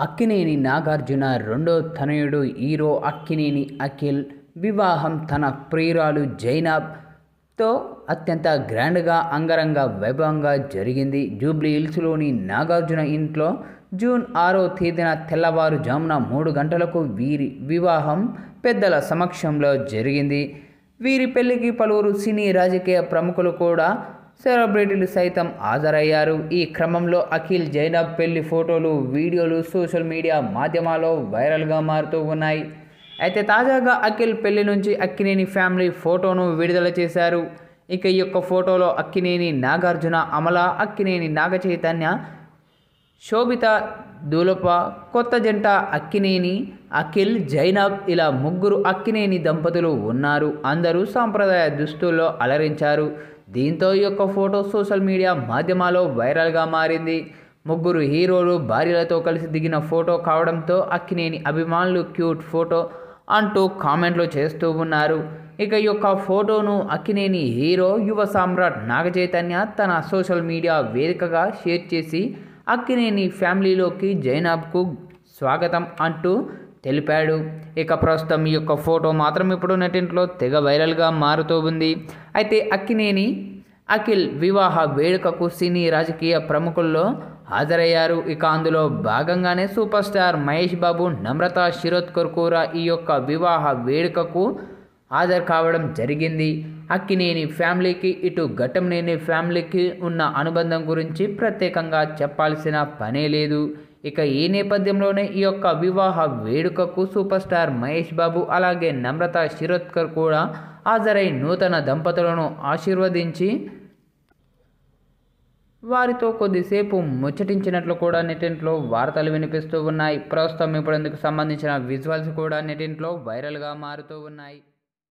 అక్కినేని నాగార్జున రెండో తనయుడు హీరో అక్కినేని అఖిల్ వివాహం తన ప్రియురాలు జైనబ్తో అత్యంత గ్రాండ్గా అంగరంగ వైభవంగా జరిగింది. జూబ్లీ హిల్స్లోని నాగార్జున ఇంట్లో జూన్ 6వ తేదీన తెల్లవారుజామున 3 గంటలకు వీరి వివాహం పెద్దల సమక్షంలో జరిగింది. వీరి పెళ్లికి పలువురు సినీ రాజకీయ ప్రముఖులు కూడా సెలబ్రిటీలు సైతం హాజరయ్యారు. ఈ క్రమంలో అఖిల్ జైనబ్ పెళ్లి ఫోటోలు, వీడియోలు సోషల్ మీడియా మాధ్యమాల్లో వైరల్గా మారుతూ ఉన్నాయి. అయితే తాజాగా అఖిల్ పెళ్లి నుంచి అక్కినేని ఫ్యామిలీ ఫోటోను విడుదల చేశారు. ఇక ఈ యొక్క ఫోటోలో అక్కినేని నాగార్జున, అమల, అక్కినేని నాగచైతన్య, శోభిత దూలప, కొత్త జంట అక్కినేని అఖిల్ జైనబ్ ఇలా ముగ్గురు అక్కినేని దంపతులు ఉన్నారు. అందరూ సాంప్రదాయ దుస్తుల్లో అలరించారు. దీంతో ఈ యొక్క ఫోటో సోషల్ మీడియా మాధ్యమాల్లో వైరల్గా మారింది. ముగ్గురు హీరోలు భార్యలతో కలిసి దిగిన ఫోటో కావడంతో అక్కినేని అభిమానులు క్యూట్ ఫోటో అంటూ కామెంట్లు చేస్తూ ఉన్నారు. ఇక ఈ యొక్క ఫోటోను అక్కినేని హీరో యువ సామ్రాట్ నాగచైతన్య తన సోషల్ మీడియా వేదికగా షేర్ చేసి అక్కినేని ఫ్యామిలీలోకి జైనబ్కు స్వాగతం అంటూ తెలిపాడు. ఇక ప్రస్తుతం ఈ యొక్క ఫోటో మాత్రం ఇప్పుడు నెట్టింట్లో తెగ వైరల్గా మారుతూ ఉంది. అయితే అక్కినేని అఖిల్ వివాహ వేడుకకు సినీ రాజకీయ ప్రముఖుల్లో హాజరయ్యారు. ఇక అందులో భాగంగానే సూపర్ స్టార్ మహేష్ బాబు, నమ్రత శిరోద్కర్ కూడా ఈ యొక్క వివాహ వేడుకకు హాజరు కావడం జరిగింది. అక్కినేని ఫ్యామిలీకి ఇటు ఘట్టమనేని ఫ్యామిలీకి ఉన్న అనుబంధం గురించి ప్రత్యేకంగా చెప్పాల్సిన పనే లేదు. ఇక ఈ నేపథ్యంలోనే ఈ యొక్క వివాహ వేడుకకు సూపర్ స్టార్ మహేష్ బాబు అలాగే నమ్రత శిరోద్కర్ కూడా హాజరై నూతన దంపతులను ఆశీర్వదించి వారితో కొద్దిసేపు ముచ్చటించినట్లు కూడా నెట్టింట్లో వార్తలు వినిపిస్తూ ఉన్నాయి. ప్రస్తుతం ఇప్పుడు ఇందుకు సంబంధించిన విజువల్స్ కూడా నెట్టింట్లో వైరల్గా మారుతూ ఉన్నాయి.